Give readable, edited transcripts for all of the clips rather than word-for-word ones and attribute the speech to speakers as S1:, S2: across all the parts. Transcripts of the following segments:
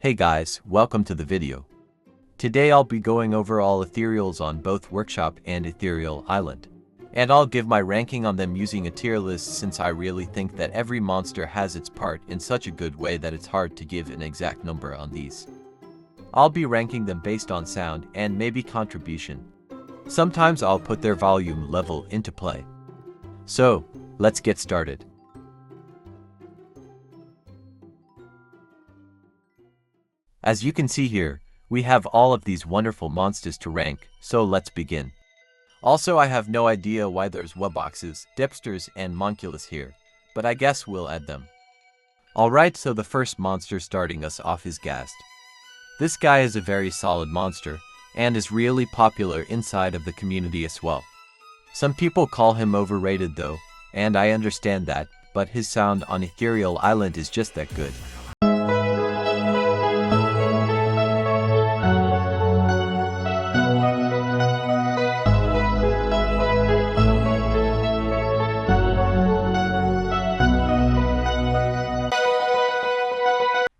S1: Hey guys, welcome to the video. Today I'll be going over all Ethereals on both Workshop and Ethereal Island. And I'll give my ranking on them using a tier list since I really think that every monster has its part in such a good way that it's hard to give an exact number on these. I'll be ranking them based on sound and maybe contribution. Sometimes I'll put their volume level into play. So, let's get started. As you can see here, we have all of these wonderful monsters to rank, so let's begin. Also, I have no idea why there's webboxes, dipsters, and monculus here, but I guess we'll add them. Alright, so the first monster starting us off is Ghast. This guy is a very solid monster, and is really popular inside of the community as well. Some people call him overrated though, and I understand that, but his sound on Ethereal Island is just that good.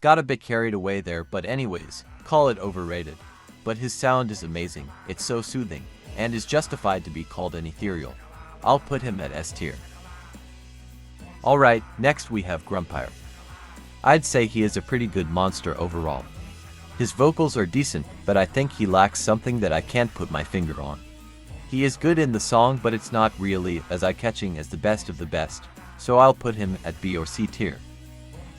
S1: Got a bit carried away there, but anyways, call it overrated. But his sound is amazing, it's so soothing, and is justified to be called an ethereal. I'll put him at S tier. Alright, next we have Grumpire. I'd say he is a pretty good monster overall. His vocals are decent, but I think he lacks something that I can't put my finger on. He is good in the song, but it's not really as eye-catching as the best of the best, so I'll put him at B or C tier.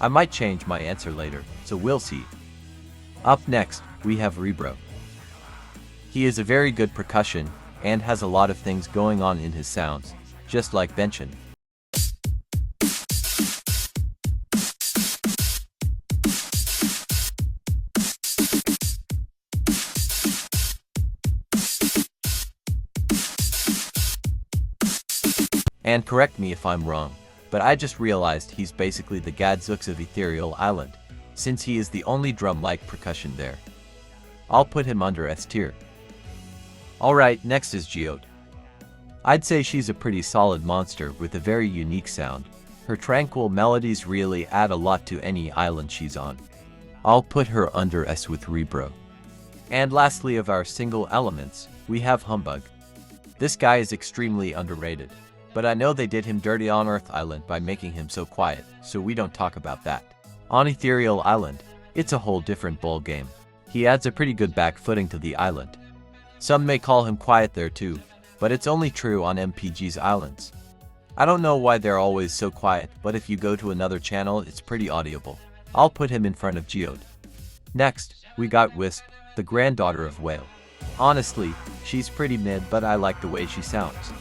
S1: I might change my answer later, so we'll see. Up next, we have Rebro. He is a very good percussion, and has a lot of things going on in his sounds, just like Benchin. And correct me if I'm wrong, but I just realized he's basically the Gadzooks of Ethereal Island, since he is the only drum-like percussion there. I'll put him under S tier. Alright, next is Geode. I'd say she's a pretty solid monster with a very unique sound. Her tranquil melodies really add a lot to any island she's on. I'll put her under S with Rebro. And lastly of our single elements, we have Humbug. This guy is extremely underrated. But I know they did him dirty on Earth Island by making him so quiet, so we don't talk about that. On Ethereal Island, it's a whole different ball game. He adds a pretty good back footing to the island. Some may call him quiet there too, but it's only true on MPG's islands. I don't know why they're always so quiet, but if you go to another channel, it's pretty audible. I'll put him in front of Geode. Next, we got Wisp, the granddaughter of Whale. Honestly, she's pretty mid, but I like the way she sounds.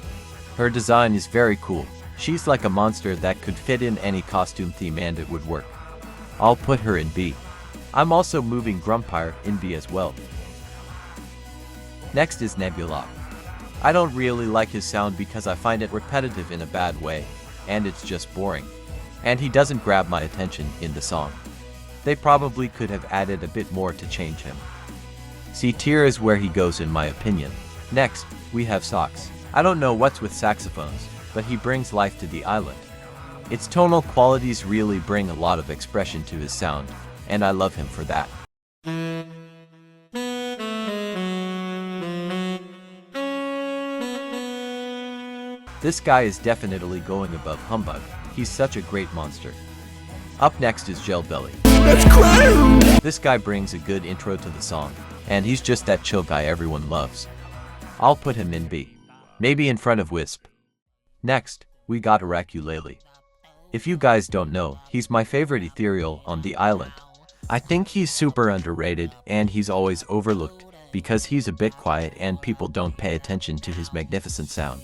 S1: Her design is very cool. She's like a monster that could fit in any costume theme and it would work. I'll put her in B. I'm also moving Grumpire in B as well. Next is Nebula. I don't really like his sound because I find it repetitive in a bad way, and it's just boring. And he doesn't grab my attention in the song. They probably could have added a bit more to change him. C tier is where he goes in my opinion. Next, we have Socks. I don't know what's with saxophones, but he brings life to the island. Its tonal qualities really bring a lot of expression to his sound, and I love him for that. This guy is definitely going above Humbug. He's such a great monster. Up next is Gel Belly. That's crazy! This guy brings a good intro to the song, and he's just that chill guy everyone loves. I'll put him in B. Maybe in front of Wisp. Next, we got Araculele. If you guys don't know, he's my favorite ethereal on the island. I think he's super underrated and he's always overlooked because he's a bit quiet and people don't pay attention to his magnificent sound.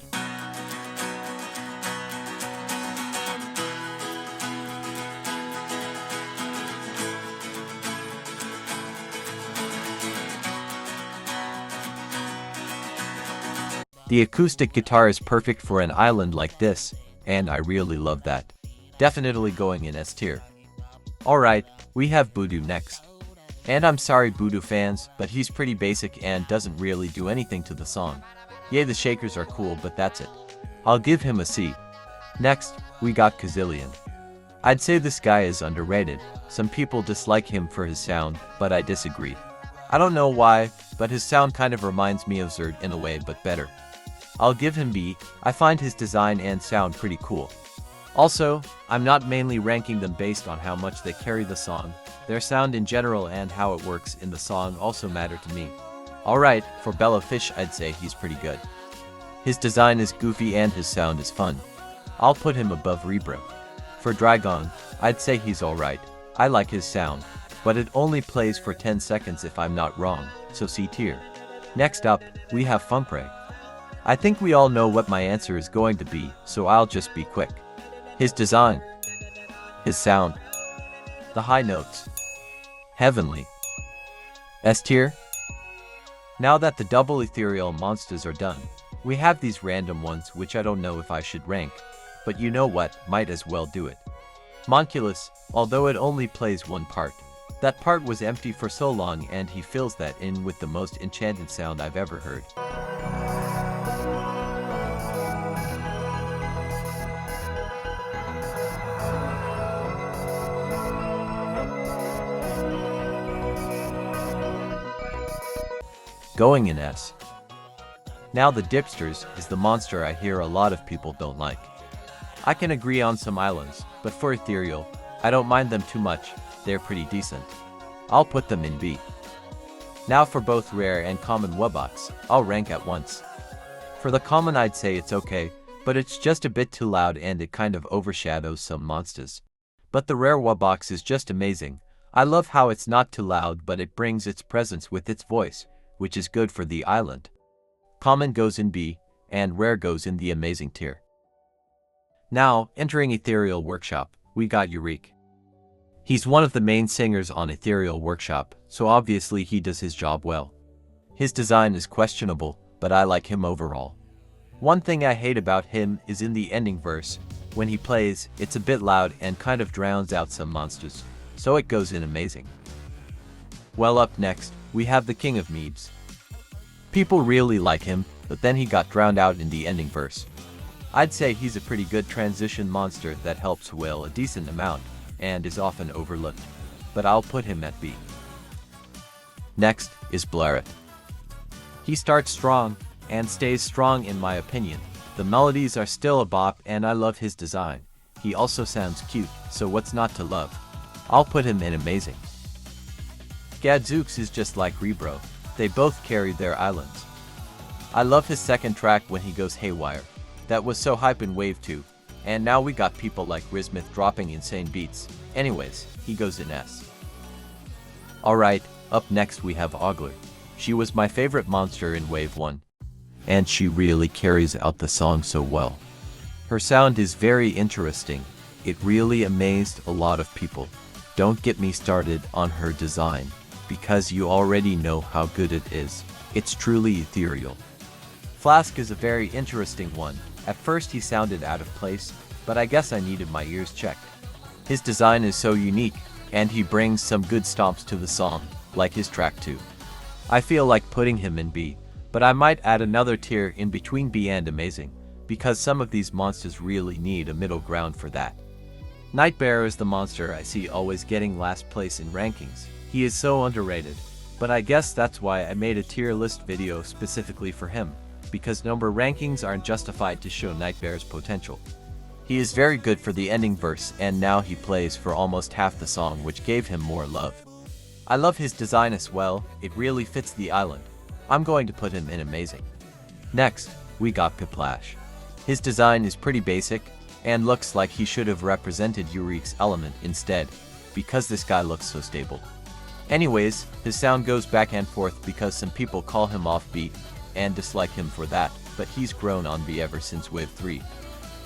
S1: The acoustic guitar is perfect for an island like this, and I really love that. Definitely going in S tier. Alright, we have Voodoo next. And I'm sorry Voodoo fans, but he's pretty basic and doesn't really do anything to the song. Yay, the shakers are cool, but that's it. I'll give him a C. Next, we got Kazillion. I'd say this guy is underrated. Some people dislike him for his sound, but I disagree. I don't know why, but his sound kind of reminds me of Zerd in a way, but better. I'll give him B. I find his design and sound pretty cool. Also, I'm not mainly ranking them based on how much they carry the song. Their sound in general and how it works in the song also matter to me. Alright, for Bella Fish I'd say he's pretty good. His design is goofy and his sound is fun. I'll put him above Rebro. For Dragon, I'd say he's alright. I like his sound, but it only plays for 10 seconds if I'm not wrong, so C tier. Next up, we have Fumpre. I think we all know what my answer is going to be, so I'll just be quick. His design. His sound. The high notes. Heavenly. S tier. Now that the double ethereal monsters are done, we have these random ones which I don't know if I should rank, but you know what, might as well do it. Monculus, although it only plays one part, that part was empty for so long and he fills that in with the most enchanted sound I've ever heard. Going in S. Now the Dipsters is the monster I hear a lot of people don't like. I can agree on some islands, but for Ethereal, I don't mind them too much, they're pretty decent. I'll put them in B. Now for both rare and common Wubbox, I'll rank at once. For the common I'd say it's okay, but it's just a bit too loud and it kind of overshadows some monsters. But the rare Wubbox is just amazing. I love how it's not too loud but it brings its presence with its voice, which is good for the island. Common goes in B, and rare goes in the amazing tier. Now, entering Ethereal Workshop, we got Eureka. He's one of the main singers on Ethereal Workshop, so obviously he does his job well. His design is questionable, but I like him overall. One thing I hate about him is in the ending verse. When he plays, it's a bit loud and kind of drowns out some monsters, so it goes in amazing. Well, up next, we have the King of Meads. People really like him, but then he got drowned out in the ending verse. I'd say he's a pretty good transition monster that helps whale a decent amount, and is often overlooked, but I'll put him at B. Next is Blaret. He starts strong, and stays strong in my opinion. The melodies are still a bop and I love his design. He also sounds cute, so what's not to love? I'll put him in amazing. Gadzooks is just like Rebro. They both carry their islands. I love his second track when he goes haywire. That was so hype in Wave 2. And now we got people like Rizmith dropping insane beats. Anyways, he goes in S. Alright, up next we have Ogler. She was my favorite monster in Wave 1. And she really carries out the song so well. Her sound is very interesting. It really amazed a lot of people. Don't get me started on her design, because you already know how good it is. It's truly ethereal. Flask is a very interesting one. At first he sounded out of place, but I guess I needed my ears checked. His design is so unique, and he brings some good stomps to the song, like his track 2. I feel like putting him in B, but I might add another tier in between B and amazing, because some of these monsters really need a middle ground for that. Nightbearer is the monster I see always getting last place in rankings. He is so underrated, but I guess that's why I made a tier list video specifically for him, because number rankings aren't justified to show Nightbearer's potential. He is very good for the ending verse, and now he plays for almost half the song, which gave him more love. I love his design as well, it really fits the island. I'm going to put him in amazing. Next, we got Piplash. His design is pretty basic, and looks like he should have represented Eureka's element instead, because this guy looks so stable. Anyways, his sound goes back and forth because some people call him offbeat, and dislike him for that, but he's grown on B ever since Wave 3.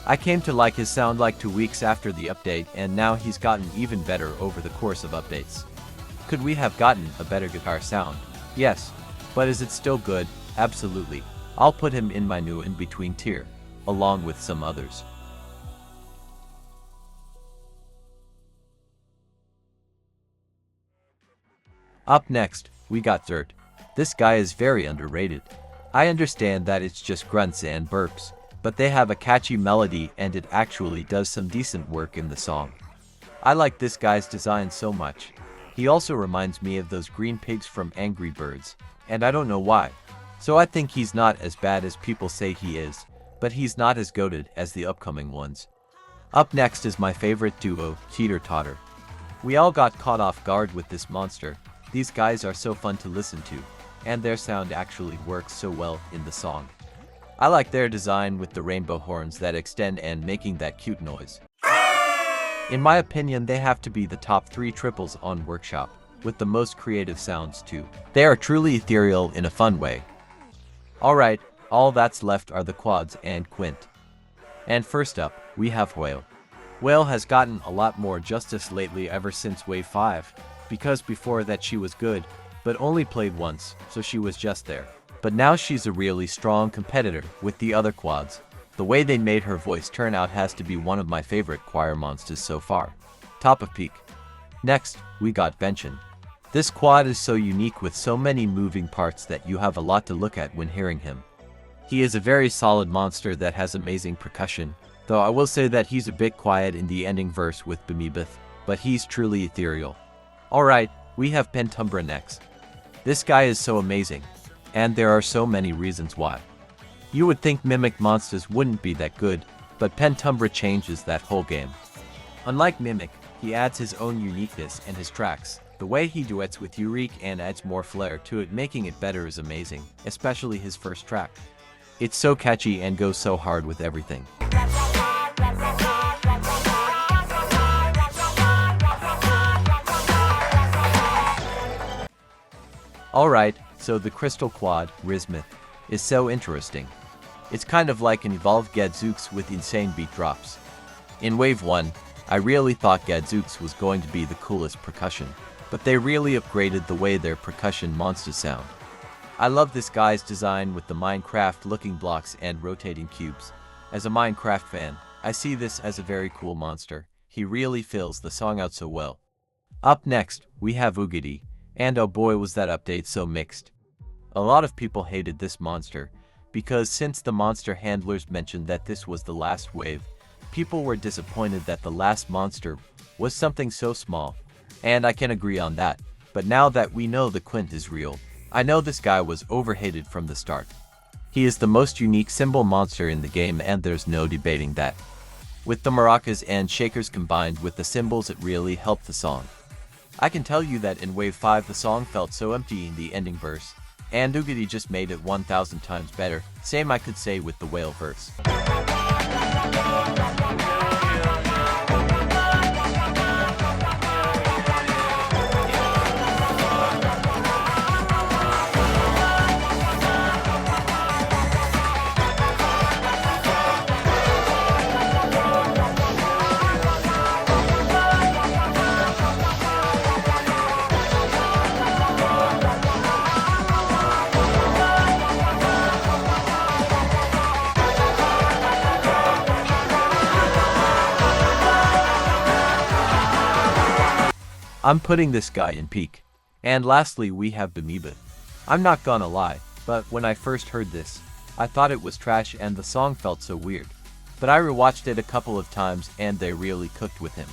S1: I came to like his sound like 2 weeks after the update, and now he's gotten even better over the course of updates. Could we have gotten a better guitar sound? Yes. But is it still good? Absolutely. I'll put him in my new in-between tier, along with some others. Up next, we got Zerd. This guy is very underrated. I understand that it's just grunts and burps, but they have a catchy melody and it actually does some decent work in the song. I like this guy's design so much. He also reminds me of those green pigs from Angry Birds, and I don't know why. So I think he's not as bad as people say he is, but he's not as goated as the upcoming ones. Up next is my favorite duo, Teeter Totter. We all got caught off guard with this monster. These guys are so fun to listen to, and their sound actually works so well in the song. I like their design with the rainbow horns that extend and making that cute noise. In my opinion, they have to be the top 3 triples on Workshop, with the most creative sounds too. They are truly ethereal in a fun way. Alright, all that's left are the quads and Quint. And first up, we have Whale. Whale has gotten a lot more justice lately ever since Wave 5, because before that she was good, but only played once, so she was just there. But now she's a really strong competitor with the other quads. The way they made her voice turn out has to be one of my favorite choir monsters so far. Top of peak. Next, we got Benchin. This quad is so unique with so many moving parts that you have a lot to look at when hearing him. He is a very solid monster that has amazing percussion, though I will say that he's a bit quiet in the ending verse with Bemibeth, but he's truly ethereal. Alright, we have Pentumbra next. This guy is so amazing, and there are so many reasons why. You would think Mimic monsters wouldn't be that good, but Pentumbra changes that whole game. Unlike Mimic, he adds his own uniqueness in his tracks. The way he duets with Eurik and adds more flair to it, making it better, is amazing, especially his first track. It's so catchy and goes so hard with everything. Alright, so the Crystal Quad, Rismith, is so interesting. It's kind of like an evolved Gadzooks with insane beat drops. In Wave 1, I really thought Gadzooks was going to be the coolest percussion, but they really upgraded the way their percussion monsters sound. I love this guy's design with the Minecraft looking blocks and rotating cubes. As a Minecraft fan, I see this as a very cool monster. He really fills the song out so well. Up next, we have Oogity, and oh boy was that update so mixed. A lot of people hated this monster, because since the monster handlers mentioned that this was the last wave, people were disappointed that the last monster was something so small, and I can agree on that. But now that we know the Quint is real, I know this guy was overhated from the start. He is the most unique symbol monster in the game, and there's no debating that. With the maracas and shakers combined with the cymbals, it really helped the song. I can tell you that in Wave 5 the song felt so empty in the ending verse, and Oogity just made it 1000 times better. Same I could say with the whale verse. I'm putting this guy in peak. And lastly, we have Bemibeth. I'm not gonna lie, but when I first heard this, I thought it was trash and the song felt so weird. But I rewatched it a couple of times and they really cooked with him.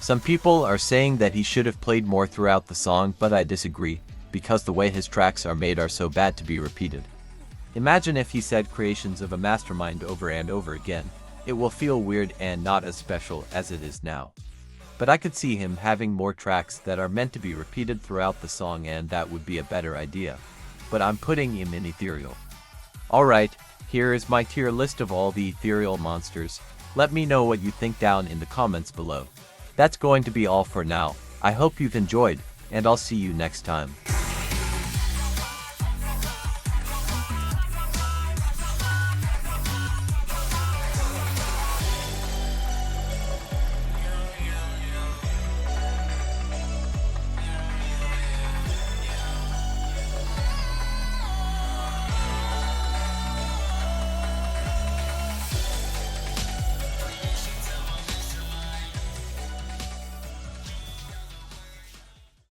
S1: Some people are saying that he should have played more throughout the song, but I disagree, because the way his tracks are made are so bad to be repeated. Imagine if he said creations of a mastermind over and over again. It will feel weird and not as special as it is now. But I could see him having more tracks that are meant to be repeated throughout the song, and that would be a better idea. But I'm putting him in ethereal. Alright, here is my tier list of all the ethereal monsters. Let me know what you think down in the comments below. That's going to be all for now. I hope you've enjoyed, and I'll see you next time.